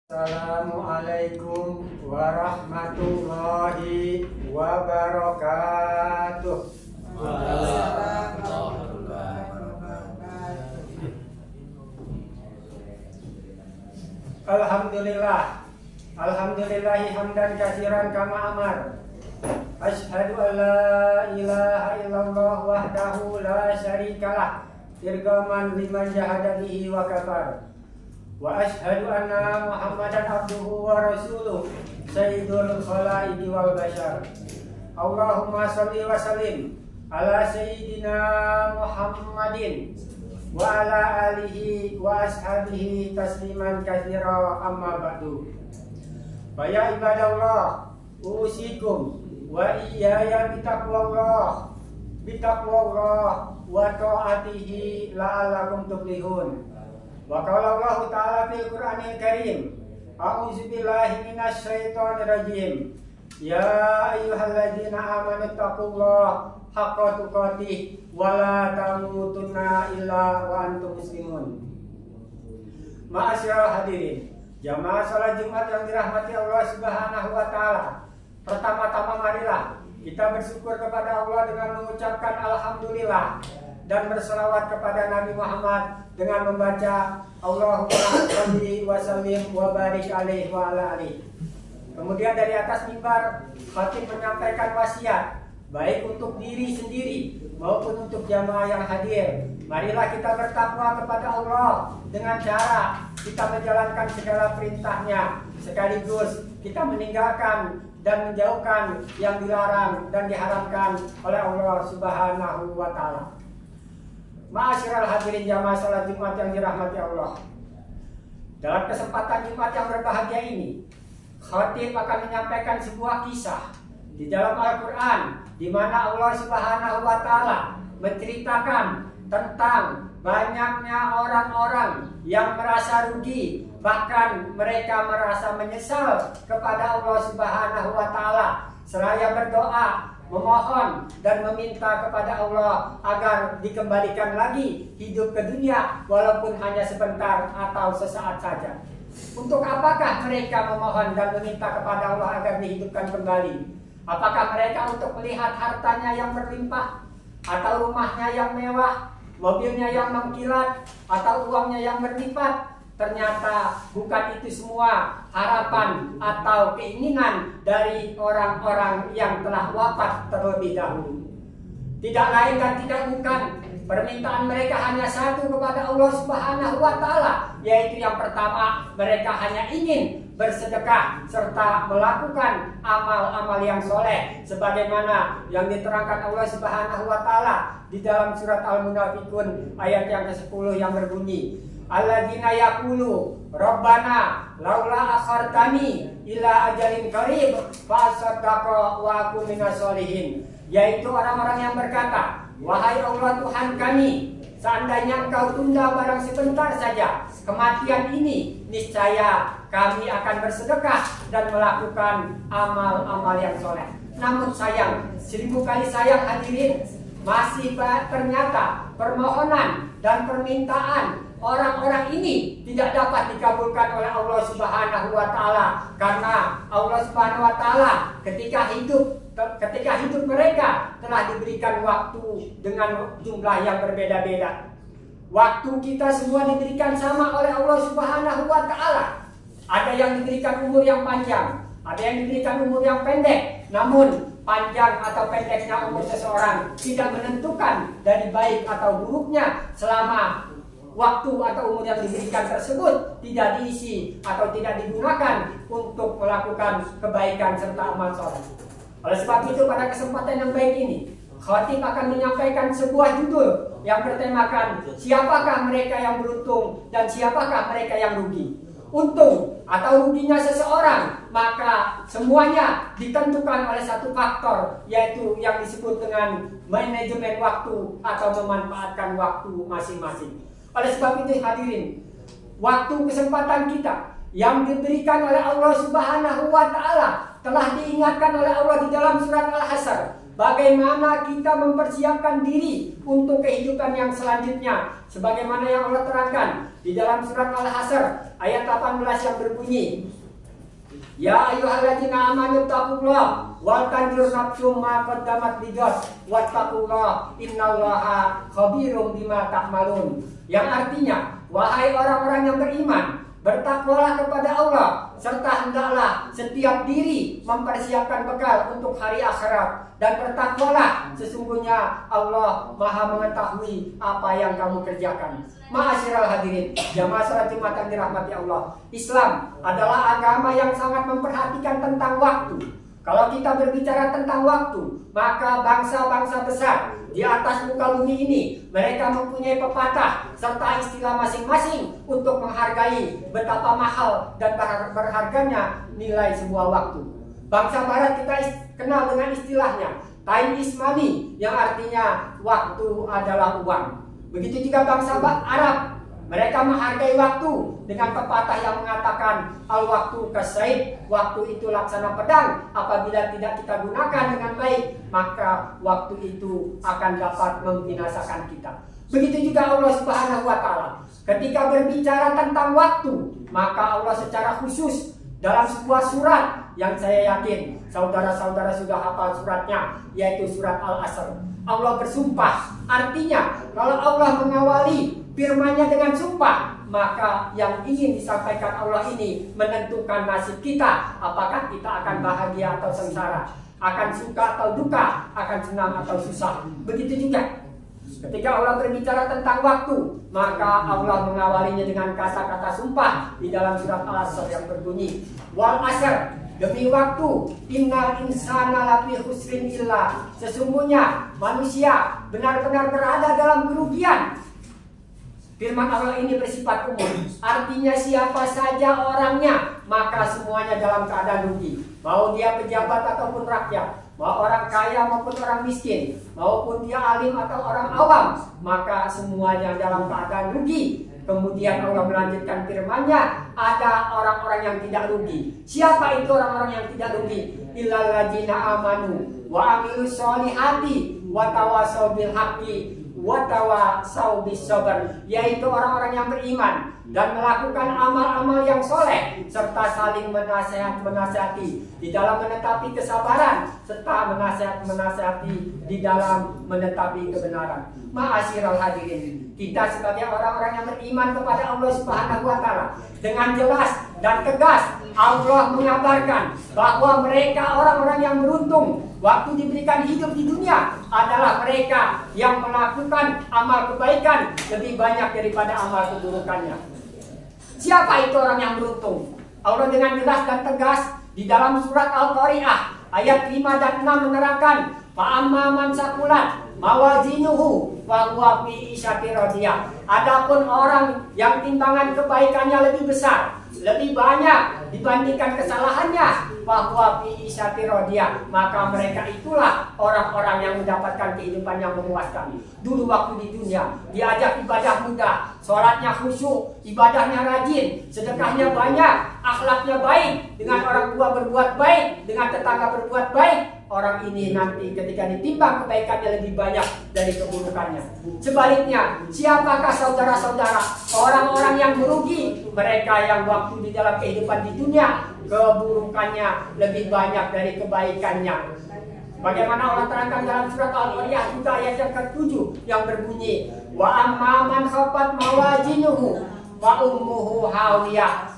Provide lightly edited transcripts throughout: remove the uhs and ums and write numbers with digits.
Assalamualaikum warahmatullahi wabarakatuh. Alhamdulillah, alhamdulillahi hamdan katsiran kama amar. Asyhadu an la ilaha illallah wahdahu la syarikalah, irgaman liman jahada bihi wa kafar. Wa asyhadu anna Muhammadan abduhu wa rasuluh, sayyidul khalaiqi wal bashar. Allahumma shalli wa sallim ala sayyidina Muhammadin wa ala alihi wa ashabihi tasliman katsira, amma ba'du. Fa ya ibadallah, usikum wa iyaya bitaqwallah wa ta'atihi la'allakum tuflihun. Wa qala Allah ta'ala fil Qur'anil Karim, a'udzu billahi minasy syaithanir rajim. Ya ayyuhalladzina amanu taqullaha haqqa tuqatih wa la tamutunna illa wa antum muslimun. Ma'asyiral hadirin, jamaah salat Jumat yang dirahmati Allah Subhanahu wa taala. Pertama-tama marilah kita bersyukur kepada Allah dengan mengucapkan alhamdulillah dan berselawat kepada Nabi Muhammad dengan membaca Allahumma shalli wa sallim wa barik alaihi wa ala alihi. Kemudian dari atas mimbar khatib menyampaikan wasiat baik untuk diri sendiri maupun untuk jamaah yang hadir. Marilah kita bertakwa kepada Allah dengan cara kita menjalankan segala perintahnya, sekaligus kita meninggalkan dan menjauhkan yang dilarang dan diharamkan oleh Allah Subhanahu wa taala. Ma'asyiral hadirin jamaah salat Jumat yang dirahmati Allah. Dalam kesempatan Jumat yang berbahagia ini, khatib akan menyampaikan sebuah kisah di dalam Al-Quran, di mana Allah Subhanahu wa taala menceritakan tentang banyaknya orang-orang yang merasa rugi, bahkan mereka merasa menyesal kepada Allah Subhanahu wa taala, seraya berdoa, memohon dan meminta kepada Allah agar dikembalikan lagi hidup ke dunia walaupun hanya sebentar atau sesaat saja. Untuk apakah mereka memohon dan meminta kepada Allah agar dihidupkan kembali? Apakah mereka untuk melihat hartanya yang berlimpah, atau rumahnya yang mewah, mobilnya yang mengkilat, atau uangnya yang berlipat? Ternyata bukan itu semua harapan atau keinginan dari orang-orang yang telah wafat terlebih dahulu. Tidak lain dan tidak bukan, permintaan mereka hanya satu kepada Allah Subhanahu wa taala, yaitu yang pertama, mereka hanya ingin bersedekah serta melakukan amal-amal yang soleh sebagaimana yang diterangkan Allah Subhanahu wa taala di dalam surat Al-Munafiqun ayat yang ke-10 yang berbunyi, alladzina yaqulu rabbana laula akhartani ila ajalin qarib fa asaddaqa wa aku minas sholihin. Yaitu orang-orang yang berkata, wahai Allah Tuhan kami, seandainya Engkau tunda barang sebentar saja kematian ini, niscaya kami akan bersedekah dan melakukan amal-amal yang soleh. Namun sayang, 1000 kali sayang hadirin, masih ternyata permohonan dan permintaan orang-orang ini tidak dapat dikabulkan oleh Allah Subhanahu wa taala, karena Allah Subhanahu wa taala ketika hidup mereka telah diberikan waktu dengan jumlah yang berbeda-beda. Waktu kita semua diberikan sama oleh Allah Subhanahu wa taala. Ada yang diberikan umur yang panjang, ada yang diberikan umur yang pendek. Namun panjang atau pendeknya umur seseorang tidak menentukan dari baik atau buruknya selama waktu atau umur yang diberikan tersebut tidak diisi atau tidak digunakan untuk melakukan kebaikan serta amal soleh. Oleh sebab itu, pada kesempatan yang baik ini, khatib akan menyampaikan sebuah judul yang bertemakan siapakah mereka yang beruntung dan siapakah mereka yang rugi. Untung atau ruginya seseorang, maka semuanya ditentukan oleh satu faktor, yaitu yang disebut dengan manajemen waktu atau memanfaatkan waktu masing-masing. Oleh sebab itu hadirin, waktu kesempatan kita yang diberikan oleh Allah Subhanahu wa taala telah diingatkan oleh Allah di dalam surat Al-Hasyr bagaimana kita mempersiapkan diri untuk kehidupan yang selanjutnya. Sebagaimana yang Allah terangkan di dalam surat Al-Hasyr ayat 18 yang berbunyi, Ya ayyuhalladzina amanu taqullaha wal tanzur nafsum ma qaddamat lighad wattaqullaha innallaha khabirum bima ta'malun. Yang artinya, wahai orang-orang yang beriman, bertakwalah kepada Allah, serta hendaklah setiap diri mempersiapkan bekal untuk hari akhirat. Dan bertakwalah, sesungguhnya Allah Maha mengetahui apa yang kamu kerjakan. Ma'asyiral hadirin, jamaah salat Jumat yang dirahmati Allah, Islam adalah agama yang sangat memperhatikan tentang waktu. Kalau kita berbicara tentang waktu, maka bangsa-bangsa besar di atas muka bumi ini, mereka mempunyai pepatah serta istilah masing-masing untuk menghargai betapa mahal dan berharganya nilai sebuah waktu. Bangsa barat kita kenal dengan istilahnya time is money, yang artinya waktu adalah uang. Begitu juga bangsa Arab, mereka menghargai waktu dengan pepatah yang mengatakan al-waktu kasaid, waktu itu laksana pedang, apabila tidak kita gunakan dengan baik, maka waktu itu akan dapat membinasakan kita. Begitu juga Allah Subhanahu wa Ta'ala, ketika berbicara tentang waktu, maka Allah secara khusus dalam sebuah surat yang saya yakin saudara-saudara sudah hafal suratnya, yaitu surat Al-Asr. Allah bersumpah, artinya kalau Allah mengawali firman-Nya dengan sumpah, maka yang ingin disampaikan Allah ini menentukan nasib kita, apakah kita akan bahagia atau sengsara, akan suka atau duka, akan senang atau susah. Begitu juga ketika Allah berbicara tentang waktu, maka Allah mengawalinya dengan kata-kata sumpah di dalam surat Al-Asr yang berbunyi, wal asr, demi waktu, innal insana lafi khusrin illa, sesungguhnya manusia benar-benar berada dalam kerugian. Firman Allah ini bersifat umum, artinya siapa saja orangnya, maka semuanya dalam keadaan rugi. Mau dia pejabat ataupun rakyat, mau orang kaya maupun orang miskin, maupun dia alim atau orang awam, maka semuanya dalam keadaan rugi. Kemudian Allah melanjutkan firman-Nya, ada orang-orang yang tidak rugi. Siapa itu orang-orang yang tidak rugi? Illal ladzina amanu wa amilus solihati wa tawassaw bil haqqi wa tawassaw bis sabr, yaitu orang-orang yang beriman dan melakukan amal-amal yang soleh serta saling menasihati di dalam menetapi kesabaran serta menasihati di dalam menetapi kebenaran. Ma'asyiral hadirin, kita sebagai orang-orang yang beriman kepada Allah Subhanahu wa Ta'ala, dengan jelas dan tegas Allah mengabarkan bahwa mereka orang-orang yang beruntung waktu diberikan hidup di dunia adalah mereka yang melakukan amal kebaikan lebih banyak daripada amal keburukannya. Siapa itu orang yang beruntung? Allah dengan jelas dan tegas di dalam surat Al-Qari'ah ayat 5 dan 6 menerangkan, fa'amma man saqulat mawazinuhu wa huwa fi isyati radiyah. Adapun orang yang timbangan kebaikannya lebih besar, lebih banyak dibandingkan kesalahannya, bahwa fi isyati radiyah, maka mereka itulah orang-orang yang mendapatkan kehidupan yang memuaskan. Dulu waktu di dunia diajak ibadah mudah, sholatnya khusyuk, ibadahnya rajin, sedekahnya banyak, akhlaknya baik, dengan orang tua berbuat baik, dengan tetangga berbuat baik. Orang ini nanti ketika ditimbang kebaikannya lebih banyak dari keburukannya. Sebaliknya, siapakah saudara-saudara orang-orang yang merugi? Mereka yang waktu di dalam kehidupan di dunia keburukannya lebih banyak dari kebaikannya. Bagaimana Allah terangkan dalam surat Al-Qari'ah juga ayat yang ke-7 yang berbunyi, wa amma man khafat mawazinuhu wa ummuhu hawiyah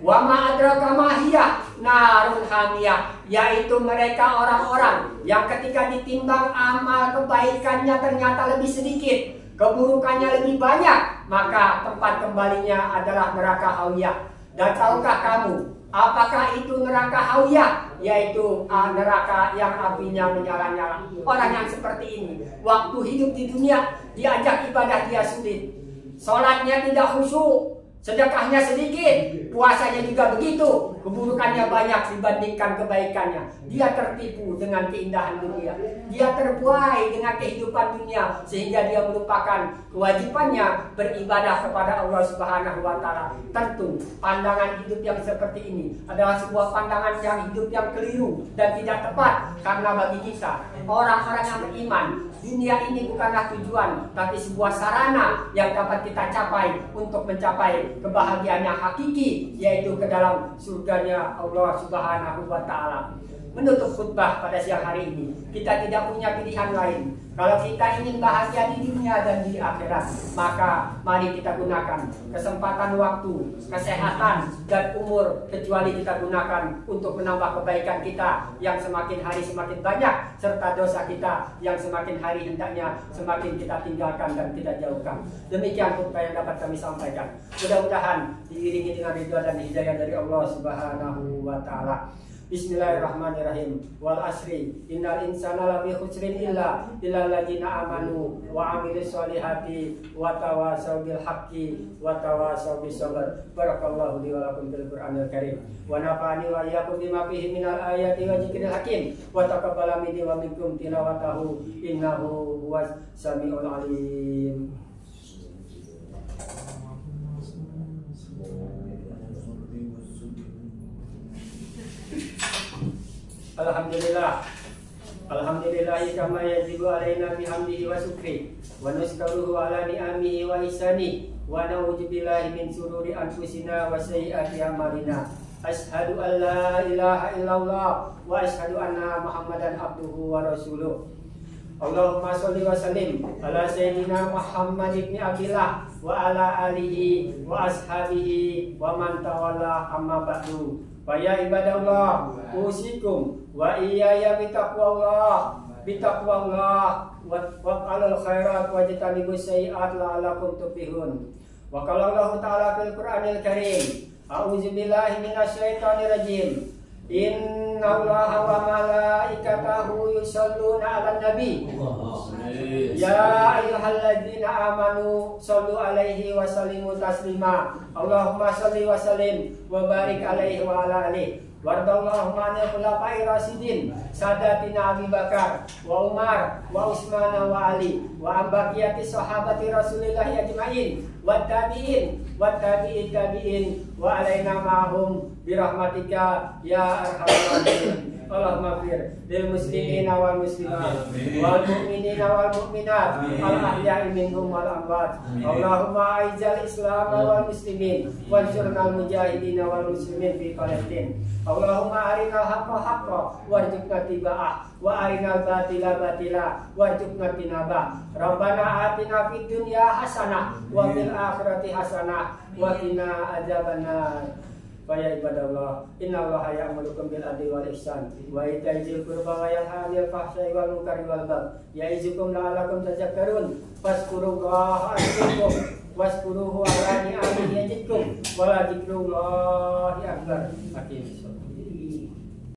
wa ma adraka ma hiya narun hamiyah, yaitu mereka orang-orang yang ketika ditimbang amal kebaikannya ternyata lebih sedikit, keburukannya lebih banyak, maka tempat kembalinya adalah neraka hawiyah. Dan tahukah kamu apakah itu neraka hawiyah? Yaitu neraka yang apinya menyala-nyala. Orang yang seperti ini waktu hidup di dunia diajak ibadah dia sulit, sholatnya tidak khusyuk, Sedekahnya sedikit, puasanya juga begitu, keburukannya banyak dibandingkan kebaikannya. Dia tertipu dengan keindahan dunia, dia terbuai dengan kehidupan dunia, sehingga dia melupakan kewajibannya beribadah kepada Allah Subhanahu wa Ta'ala. Tentu pandangan hidup yang seperti ini adalah sebuah pandangan yang hidup yang keliru dan tidak tepat, karena bagi kita orang-orang yang beriman, dunia ini bukanlah tujuan, tapi sebuah sarana yang dapat kita capai untuk mencapai kebahagiaan yang hakiki, yaitu ke dalam surganya Allah Subhanahu wa Ta'ala. Menutup khutbah pada siang hari ini, kita tidak punya pilihan lain. Kalau kita ingin bahagia di dunia dan di akhirat, maka mari kita gunakan kesempatan waktu, kesehatan, dan umur, kecuali kita gunakan untuk menambah kebaikan kita yang semakin hari semakin banyak, serta dosa kita yang semakin hari hendaknya semakin kita tinggalkan dan kita jauhkan. Demikian khutbah yang dapat kami sampaikan. Mudah-mudahan diiringi dengan ridha dan hidayah dari Allah Subhanahu wa Ta'ala. Bismillahirrahmanirrahim. Wal asri innal insana lafi khusrin illa alladzina amanu wa amilus solihati wa tawasaw bil haqqi wa tawasaw bis sabr. Barakallahu li wa lakum fil Qur'anil Karim. Wa nafa'ani wa iyyakum bima fihi minal ayati wa dzikril hakim. Wa taqabbala minni wa minkum tilawatahu innahu huwas samiul alim. Alhamdulillah, alhamdulillahi kama yajibu alaina bihamdihi wa syukri wa nastaghfiruhu ala ni'amihi wa ihsani wa na'udzu billahi min sururi anfusina wa sayyiati a'malina. Asyhadu an la ilaha illallah wa asyhadu anna Muhammadan abduhu wa rasuluh. Allahumma sholli wa sallim ala sayyidina Muhammad ibn Abdillah wa ala alihi wa ashabihi wa man tawalla amma ba'du. Fa ya ibadallah, usikum wa iyaya bitaqwallah wa alal khairat wa jitanibus sayiat la'alakum tuflihun. Wa qala Allah Ta'ala fil Qur'anil Karim, a'udzu billahi minasyaitonir rajim. Innallaha wa malaikatahu yusholluna 'alan nabi. Ya ayyuhalladzina amanu shollu 'alaihi wa sallimu taslima. Allahumma sholli wa sallim wa barik 'alaihi wa ala alihi. Wardallahu anil khulafa'ir rasyidin sadatina Abi Bakar wa Umar wa Utsman wa Ali wa ambaqiyati sahabati Rasulillah ajmain wa tabi'in tabi'in wa alaina ma'hum birahmatika ya arhamar rahimin. Allahumma fir lil muslimina wal muslimat wal mu'minina wal mu'minat al ahya'i minhum wal amwat. Allahumma a'izzal islam wal muslimin wansurnal mujahidin wal muslimin fi Palestin. Allahumma arinal haqqa haqqa warzuqna tiba'ah wa arinal batila batila warzuqna tinabah. Rabbana atina fid dunya hasanah wa fil akhirati hasanah wa qina adzabannar. Faya ibadallah, innallaha ya'murukum bil adli wal ihsan wa ita'i dzil qurba wa yanha 'anil fahsya'i wal munkari wal baghi ya'izukum la'allakum tadhakkarun. Fazkurullaha azkurkum waskuruhu ala ni'amihi yazidkum wa la dzikrullahi akbar.